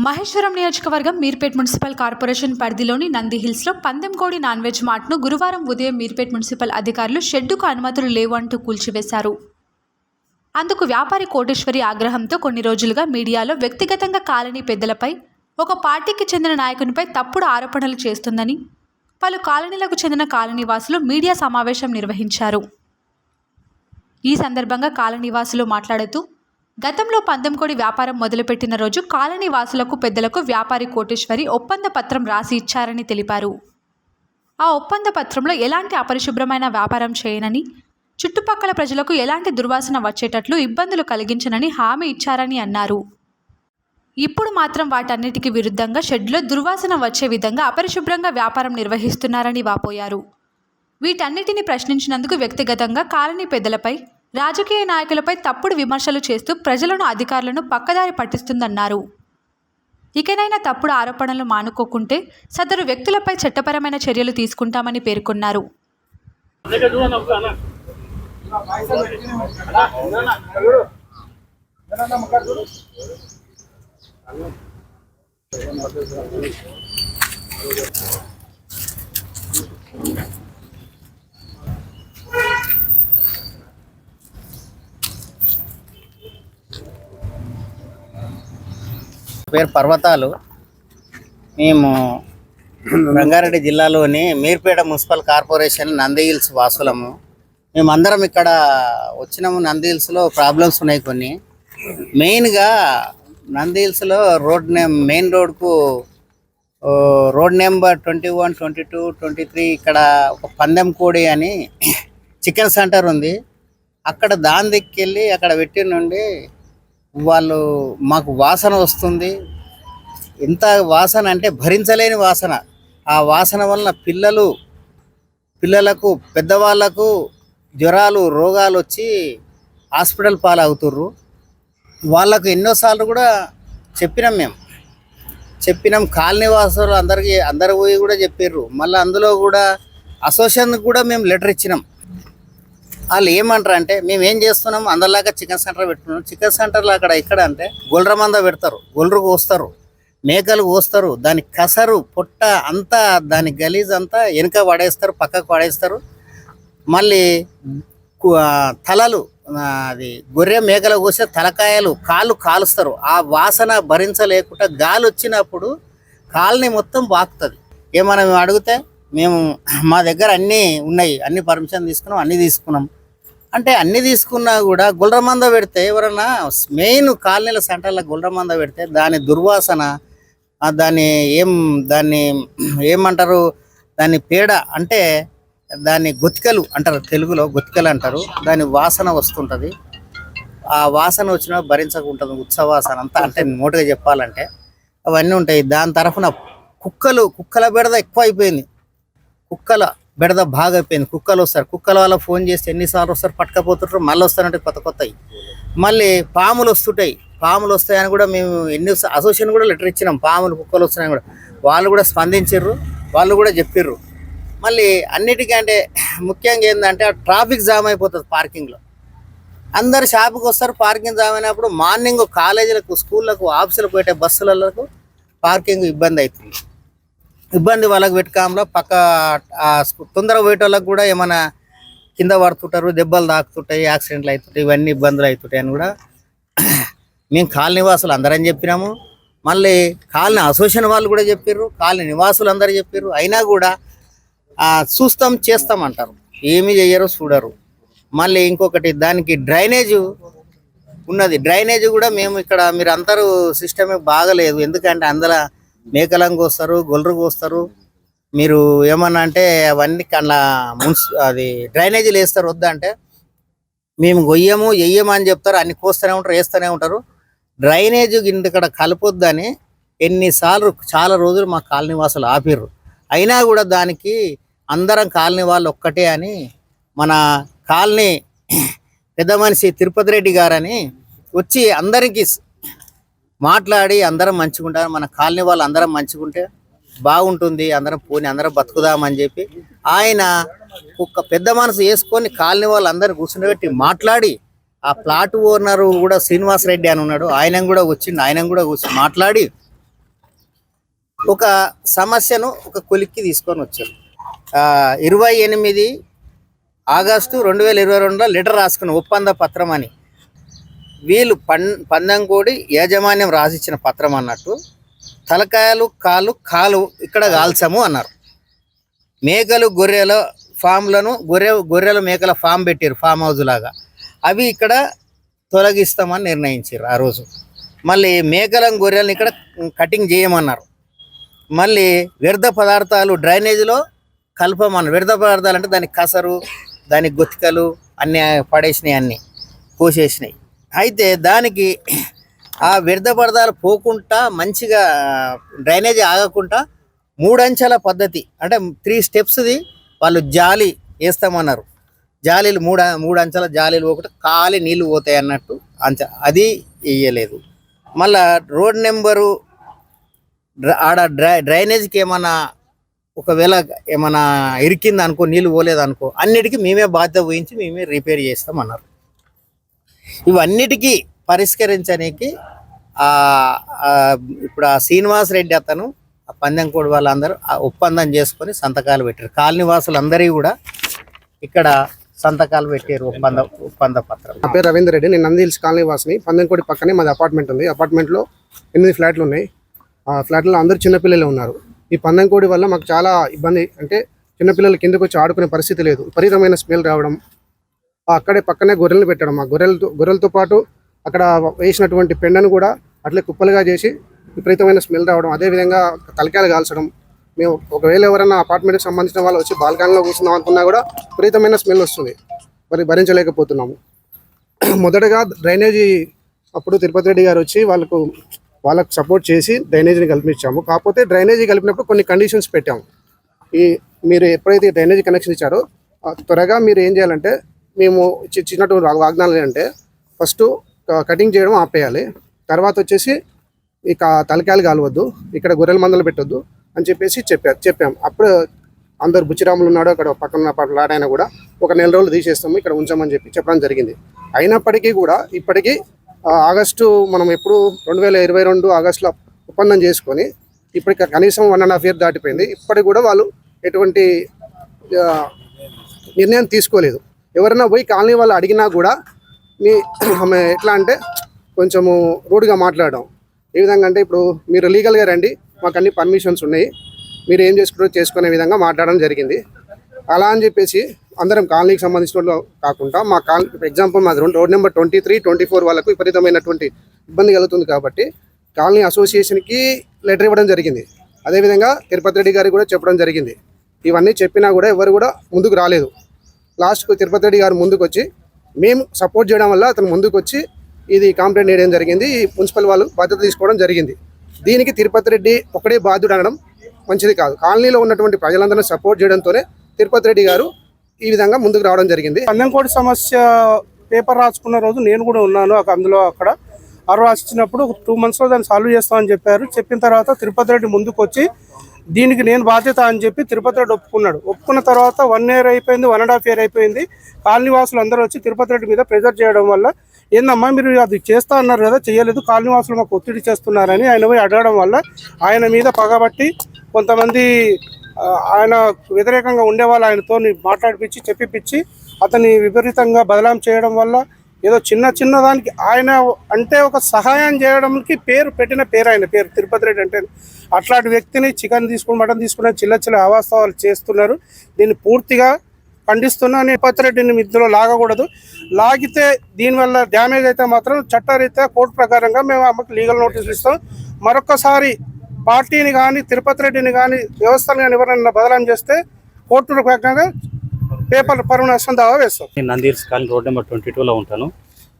మహేశ్వరం నియోజకవర్గం Meerpet municipal corporation పరిధిలోని నంది హిల్స్లో పందెంకోడి నాన్ వెజ్ మార్ట్ను గురువారం ఉదయం మీర్పేట్ మున్సిపల్ అధికారులు షెడ్డుకు అనుమతులు లేవు అంటూ కూల్చివేశారు. అందుకు వ్యాపారి కోటేశ్వరి ఆగ్రహంతో కొన్ని రోజులుగా మీడియాలో వ్యక్తిగతంగా కాలనీ పెద్దలపై, ఒక పార్టీకి చెందిన నాయకునిపై తప్పుడు ఆరోపణలు చేస్తుందని పలు కాలనీలకు చెందిన కాలనీవాసులు మీడియా సమావేశం నిర్వహించారు. ఈ సందర్భంగా కాలనీవాసులు మాట్లాడుతూ, గతంలో పందెంకోడి వ్యాపారం మొదలుపెట్టిన రోజు కాలనీ వాసులకు పెద్దలకు వ్యాపారి కోటేశ్వరి ఒప్పంద పత్రం రాసి ఇచ్చారని తెలిపారు. ఆ ఒప్పంద పత్రంలో ఎలాంటి అపరిశుభ్రమైన వ్యాపారం చేయనని, చుట్టుపక్కల ప్రజలకు ఎలాంటి దుర్వాసన వచ్చేటట్లు ఇబ్బందులు కలిగించనని హామీ ఇచ్చారని అన్నారు. ఇప్పుడు మాత్రం వాటన్నిటికీ విరుద్ధంగా షెడ్లో దుర్వాసన వచ్చే విధంగా అపరిశుభ్రంగా వ్యాపారం నిర్వహిస్తున్నారని వాపోయారు. వీటన్నిటిని ప్రశ్నించినందుకు వ్యక్తిగతంగా కాలనీ పెద్దలపై, రాజకీయ నాయకులపై తప్పుడు విమర్శలు చేస్తూ ప్రజలను, అధికారులను పక్కదారి పట్టిస్తుందన్నారు. ఇకనైనా తప్పుడు ఆరోపణలు మానుకోకుంటే సదరు వ్యక్తులపై చట్టపరమైన చర్యలు తీసుకుంటామని పేర్కొన్నారు. పేరు పర్వతాలు. మేము రంగారెడ్డి జిల్లాలోని Meerpet municipal corporation Nandi Hills వాసులము. మేమందరం ఇక్కడ వచ్చినాము. నంది హిల్స్లో ప్రాబ్లమ్స్ ఉన్నాయి కొన్ని. మెయిన్గా నంది హిల్స్లో మెయిన్ రోడ్కు రోడ్ నెంబర్ 21, 22, 23 ఇక్కడ ఒక పందెంకోడి అని చికెన్ సెంటర్ ఉంది. అక్కడ దాని దిక్కెళ్ళి అక్కడ పెట్టి నుండి వాళ్ళు మాకు వాసన వస్తుంది. ఎంత వాసన అంటే భరించలేని వాసన. ఆ వాసన వలన పిల్లలకు పెద్దవాళ్ళకు జ్వరాలు, రోగాలు వచ్చి హాస్పిటల్ పాలవుతుర్రు. వాళ్ళకు ఎన్నోసార్లు కూడా చెప్పినాం కాలనీ వాసులు అందరు పోయి కూడా చెప్పారు. మళ్ళీ అందులో కూడా అసోసియేషన్కి కూడా మేము లెటర్ ఇచ్చినాం. వాళ్ళు ఏమంటారు అంటే, మేము ఏం చేస్తున్నాం, అందరిలాగా చికెన్ సెంటర్ పెట్టుకున్నాం. చికెన్ సెంటర్లో ఇక్కడ అంటే గొల్ర మంద పెడతారు, గొల్రు కోస్తారు, మేకలు కోస్తారు. దాని కసరు పొట్ట అంతా, దాని గలీజ్ అంతా వెనుక పడేస్తారు, పక్కకు పడేస్తారు. మళ్ళీ తలలు, అది గొర్రె మేకలు కోసే తలకాయలు, కాళ్ళు కాలుస్తారు. ఆ వాసన భరించలేకుండా గాలి వచ్చినప్పుడు కాలనీ మొత్తం బాకుతుంది. ఏమన్నా మేము అడిగితే, మా దగ్గర అన్నీ ఉన్నాయి, అన్ని పర్మిషన్ తీసుకున్నాం, అన్నీ తీసుకున్నాం అంటే, అన్నీ తీసుకున్నా కూడా గుల్ర మంద పెడితే, ఎవరన్నా మెయిన్ కాలనీల సెంటర్లో గుల్ర మంద పెడితే దాని దుర్వాసన, దాన్ని ఏమంటారు, దాని పేడ అంటే దాన్ని గొతికలు అంటారు, తెలుగులో గొతికలు అంటారు. దాని వాసన వస్తుంటుంది. ఆ వాసన వచ్చినా భరించకుంటుంది, ఉత్సవాసన అంతా. అంటే మోటుగా చెప్పాలంటే అవన్నీ ఉంటాయి. దాని తరఫున కుక్కల బెడద ఎక్కువ అయిపోయింది. కుక్కల బెడద బాగా అయిపోయింది. కుక్కలు వస్తారు, కుక్కల వల్ల ఫోన్ చేస్తే ఎన్నిసార్లు వస్తారు, పట్టుకపోతుంటారు, మళ్ళీ వస్తారంటే కొత్తవి. మళ్ళీ పాములు వస్తాయని కూడా మేము అసోసియేషన్ కూడా లెటర్ ఇచ్చినాం. కుక్కలు వస్తున్నాయని కూడా వాళ్ళు కూడా స్పందించారు, వాళ్ళు కూడా చెప్పారు. మళ్ళీ అన్నిటికంటే ముఖ్యంగా ఏంటంటే ట్రాఫిక్ జామ్ అయిపోతుంది పార్కింగ్లో. అందరు షాపుకి వస్తారు, పార్కింగ్ జామ్ అయినప్పుడు మార్నింగ్ కాలేజీలకు, స్కూళ్ళకు, ఆఫీసులకు పెట్టే బస్సులకు పార్కింగ్ ఇబ్బంది అవుతుంది. ఇబ్బంది వాళ్ళకి పెట్టుకాంలో పక్క తొందరగా పోయే వాళ్ళకి కూడా ఏమైనా కింద పడుతుంటారు, దెబ్బలు తాకుతుంటాయి, యాక్సిడెంట్లు అవుతుంటాయి, ఇవన్నీ ఇబ్బందులు అవుతుంటాయి అని కూడా మేము కాలనీ నివాసులు అందరం చెప్పినాము. మళ్ళీ కాలనీ అసోసియేషన్ వాళ్ళు కూడా చెప్పారు, కాలనీ నివాసులు అందరూ చెప్పారు. అయినా కూడా చూస్తాం చేస్తాం అంటారు, ఏమీ చెయ్యరు, చూడరు. మళ్ళీ ఇంకొకటి, దానికి డ్రైనేజ్ ఉన్నది. డ్రైనేజ్ కూడా మేము ఇక్కడ మీరు అందరూ సిస్టమే బాగలేదు. ఎందుకంటే అందులో మేకలంగా వస్తారు, గొల్రు కోస్తారు. మీరు ఏమన్నా అంటే అవన్నీ కన్నా అది డ్రైనేజీలు వేస్తారు. వద్దంటే మేము వెయ్యము అని చెప్తారు. అన్ని కోస్తూనే ఉంటారు, వేస్తూనే ఉంటారు. డ్రైనేజ్ ఇక్కడ కలపొద్దని ఎన్నిసార్లు చాలా రోజులు మా కాలనీ వాసులు ఆపిర్రు. అయినా కూడా దానికి అందరం కాలనీ వాళ్ళు ఒక్కటే అని మన కాలనీ పెద్ద మనిషి తిరుపతి రెడ్డి గారని వచ్చి అందరికీ మాట్లాడి అందరం మంచిగుంటారు, మన కాలనీ వాళ్ళు అందరం మంచిగుంటే బాగుంటుంది, అందరం అందరం బతుకుదామని చెప్పి ఆయన ఒక పెద్ద మనసు వేసుకొని కాలనీ వాళ్ళు అందరు కూర్చుండబెట్టి మాట్లాడి, ఆ ప్లాట్ ఓనరు కూడా శ్రీనివాస్ రెడ్డి అని ఉన్నాడు, ఆయన కూడా వచ్చిండు, ఆయన కూడా కూర్చొని మాట్లాడి ఒక సమస్యను ఒక కొలిక్కి తీసుకొని వచ్చారు. 28 ఆగస్టు 2022లో లెటర్ రాసుకున్న ఒప్పంద పత్రం అని వీళ్ళు పందంకోడి యాజమాన్యం రాసిచ్చిన పత్రం అన్నట్టు తలకాయలు కాలు ఇక్కడ కాల్చము అన్నారు. మేకలు గొర్రెల ఫామ్లను గొర్రెల మేకల ఫామ్ పెట్టారు, ఫామ్ హౌస్ లాగా. అవి ఇక్కడ తొలగిస్తామని నిర్ణయించారు ఆ రోజు. మళ్ళీ మేకలను గొర్రెలను ఇక్కడ కటింగ్ చేయమన్నారు. మళ్ళీ వ్యర్థ పదార్థాలు డ్రైనేజీలో కలపమన్నారు. వ్యర్థ పదార్థాలు అంటే దానికి కసరు, దానికి గొత్తికలు అన్నీ పడేసినాయి, అన్నీ కోసేసినాయి. అయితే దానికి ఆ వ్యర్థ పదార్థాలు పోకుండా మంచిగా డ్రైనేజీ ఆగకుండా 3 అంచెల పద్ధతి అంటే 3 స్టెప్స్ది వాళ్ళు జాలి వేస్తామన్నారు. జాలీలు 3 అంచెల జాలీలు పోకుండా ఖాళీ నీళ్ళు పోతాయి అన్నట్టు అది వేయలేదు. మళ్ళా రోడ్ నెంబరు ఆడ డ్రైనేజీకి ఏమన్నా ఒకవేళ ఏమన్నా ఇరికింది అనుకో, నీళ్ళు పోలేదనుకో, అన్నిటికీ మేమే బాధ్యత వహించి మేమే రిపేర్ చేస్తామన్నారు. ఇవన్నిటికీ పరిష్కరించడానికి ఇప్పుడు ఆ శ్రీనివాస్ రెడ్డి అతను ఆ పందెంకోడి వాళ్ళందరూ ఆ ఒప్పందం చేసుకొని సంతకాలు పెట్టారు. కాలనీ వాసులందరూ కూడా ఇక్కడ సంతకాలు పెట్టారు ఒప్పంద పత్రం. నా పేరు రవీందర్ రెడ్డి, నేను నంది హిల్స్ కాలనీ వాసిని. పందెంకోడి పక్కనే మాది అపార్ట్మెంట్ ఉంది. అపార్ట్మెంట్లో 8 ఫ్లాట్లు ఉన్నాయి. ఆ ఫ్లాట్లో అందరూ చిన్నపిల్లలే ఉన్నారు. ఈ పందెంకోడి వల్ల మాకు చాలా ఇబ్బంది. అంటే చిన్నపిల్లలు కిందకు వచ్చి ఆడుకునే పరిస్థితి లేదు. విపరీతమైన స్మెల్ రావడం, అక్కడే పక్కనే గొర్రెలు పెట్టడం, ఆ గొర్రెలతో పాటు అక్కడ వేసినటువంటి పెండను కూడా అట్లే కుప్పలుగా చేసి విపరీతమైన స్మెల్ రావడం, అదేవిధంగా తలకాయలు కాల్చడం. మేము ఒకవేళ ఎవరైనా అపార్ట్మెంట్కి సంబంధించిన వాళ్ళు వచ్చి బాల్కనీలో కూర్చున్నాం అనుకున్నా కూడా విపరీతమైన స్మెల్ వస్తుంది. మరి భరించలేకపోతున్నాము. మొదటగా డ్రైనేజీ అప్పుడు తిరుపతి రెడ్డి గారు వచ్చి వాళ్ళకు సపోర్ట్ చేసి డ్రైనేజీని కల్పించాము. కాకపోతే డ్రైనేజీ కలిపినప్పుడు కొన్ని కండిషన్స్ పెట్టాము. మీరు ఎప్పుడైతే డ్రైనేజీ కనెక్షన్ ఇచ్చారో త్వరగా మీరు ఏం చేయాలంటే, మేము ఇచ్చినటువంటి వాగ్దానాలు ఏంటంటే, ఫస్ట్ కటింగ్ చేయడం ఆపేయాలి, తర్వాత వచ్చేసి ఇక తలకాయలు కాలవద్దు, ఇక్కడ గొర్రెల మందలు పెట్టొద్దు అని చెప్పేసి చెప్పాము. అప్పుడు అందరు బుచ్చిరాములు ఉన్నాడు అక్కడ పక్కన లాడైనా కూడా ఒక నెల రోజులు తీసేస్తాము, ఇక్కడ ఉంచామని చెప్పడం జరిగింది. అయినప్పటికీ కూడా ఇప్పటికీ ఆగస్టు మనం ఎప్పుడు 2022 ఆగస్టులో ఒప్పందం చేసుకొని ఇప్పటికి కనీసం 1.5 year దాటిపోయింది. ఇప్పటికి కూడా వాళ్ళు ఎటువంటి నిర్ణయం తీసుకోలేదు. ఎవరైనా పోయి కాలనీ వాళ్ళు అడిగినా కూడా ఆమె ఎట్లా అంటే కొంచెము రూడ్గా మాట్లాడడం. ఏ విధంగా అంటే, ఇప్పుడు మీరు లీగల్గా రండి, మాకు అన్ని పర్మిషన్స్ ఉన్నాయి, మీరు ఏం చేసుకునే విధంగా మాట్లాడడం జరిగింది. అలా అని చెప్పేసి అందరం కాలనీకి సంబంధించిన వాళ్ళు కాకుండా మా ఎగ్జాంపుల్ మాది రోడ్ నెంబర్ 23, 24 వాళ్ళకు విపరీతమైనటువంటి ఇబ్బంది కలుగుతుంది. కాబట్టి కాలనీ అసోసియేషన్కి లెటర్ ఇవ్వడం జరిగింది. అదేవిధంగా తిరుపతి రెడ్డి గారికి కూడా చెప్పడం జరిగింది. ఇవన్నీ చెప్పినా కూడా ఎవరు కూడా ముందుకు రాలేదు. లాస్ట్కు తిరుపతి రెడ్డి గారు ముందుకు వచ్చి, మేము సపోర్ట్ చేయడం వల్ల అతను ముందుకు వచ్చి ఇది కంప్లైంట్ వేయడం జరిగింది. మున్సిపల్ వాళ్ళు బాధ్యత తీసుకోవడం జరిగింది. దీనికి తిరుపతి రెడ్డి ఒకడే బాధ్యుడు అనడం మంచిది కాదు. కాలనీలో ఉన్నటువంటి ప్రజలందరినీ సపోర్ట్ చేయడంతోనే తిరుపతి రెడ్డి గారు ఈ విధంగా ముందుకు రావడం జరిగింది. పందెంకోడి సమస్య పేపర్ రాసుకున్న రోజు నేను కూడా ఉన్నాను అందులో. అక్కడ రాసిచ్చినప్పుడు 2 monthsలో దాన్ని సాల్వ్ చేస్తామని చెప్పారు. చెప్పిన తర్వాత తిరుపతి రెడ్డి ముందుకు వచ్చి దీనికి నేను బాధ్యత అని చెప్పి తిరుపతి రెడ్డి ఒప్పుకున్నాడు. ఒప్పుకున్న తర్వాత 1 year అయిపోయింది, 1.5 year అయిపోయింది. కాలనీ వాసులు అందరూ వచ్చి తిరుపతి రెడ్డి మీద ప్రెజర్ చేయడం వల్ల, ఏందమ్మా మీరు అది చేస్తా అన్నారు కదా, చేయలేదు, కాలనీ వాసులు మాకు ఒత్తిడి చేస్తున్నారని ఆయన పోయి అడగడం వల్ల ఆయన మీద పగబట్టి కొంతమంది ఆయన వ్యతిరేకంగా ఉండేవాళ్ళు ఆయనతో మాట్లాడిపించి చెప్పిపించి అతన్ని విపరీతంగా బదలాం చేయడం వల్ల ఏదో చిన్న దానికి ఆయన అంటే ఒక సహాయం చేయడానికి పెట్టిన పేరు ఆయన పేరు తిరుపతి రెడ్డి అంటే. అట్లాంటి వ్యక్తిని చికెన్ తీసుకుని మటన్ తీసుకుని చిల్ల అవాస్తవాలు చేస్తున్నారు. దీన్ని పూర్తిగా ఖండిస్తున్నాను. తిరుపతి రెడ్డిని ఇందులో లాగకూడదు. లాగితే దీనివల్ల డ్యామేజ్ అయితే మాత్రం చట్టరీత్యా కోర్టు ప్రకారంగా మేము ఆమెకు లీగల్ నోటీసులు ఇస్తాం. మరొకసారి పార్టీని కానీ తిరుపతి రెడ్డిని కానీ వ్యవస్థను కానీ ఎవరైనా బదలాం చేస్తే కోర్టు ప్రకారంగా పేపర్ పరువు నష్టం దావా వేస్తాం. నేను Nandi Hills colony road number 22లో ఉంటాను.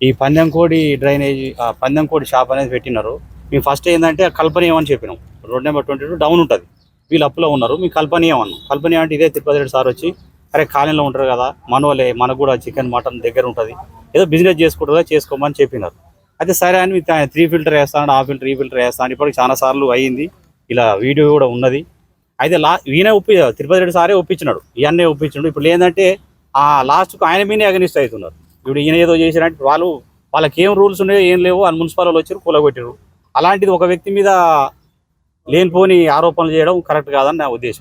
ఈ పందెంకోడి డ్రైనేజీ పందెంకోడి షాప్ అనేది పెట్టినారు. మేము ఫస్ట్ ఏంటంటే కల్పనీయమని చెప్పినాం. రోడ్ నెంబర్ 22 డౌన్ ఉంటుంది, వీళ్ళు అప్పులో ఉన్నారు, మీకు కల్పనీయం అన్నాం. కల్పనీయం అంటే ఇదే తిరుపతి రెడ్డి సార్ వచ్చి, అరే కాలనీలో ఉంటారు కదా, మనోలే, మనకు కూడా చికెన్ మటన్ దగ్గర ఉంటుంది, ఏదో బిజినెస్ చేసుకుంటుందా చేసుకోమని చెప్పినారు. అయితే సరే అని 3 filter వేస్తాను, ఈ ఫిల్టర్ వేస్తాను. ఇప్పటికి చాలా సార్లు అయ్యింది, ఇలా వీడియో కూడా ఉన్నది. అయితే ఈయన తిరుపతి రెడ్డి సారే ఒప్పించినాడు, ఇవన్నీ ఒప్పించినాడు. ఇప్పుడు ఏంటంటే ఆ లాస్ట్కు ఆయన మీనే అగనిస్ట్ అవుతున్నారు. ఇప్పుడు ఈయన ఏదో చేసినట్టు వాళ్ళకి ఏం రూల్స్ ఉన్నాయో ఏం లేవో అని మున్సిపల్ వాళ్ళు వచ్చారు, కూలగొట్టారు. అలాంటిది ఒక వ్యక్తి మీద లేనిపోని ఆరోపణలు చేయడం కరెక్ట్ కాదని నా ఉద్దేశం.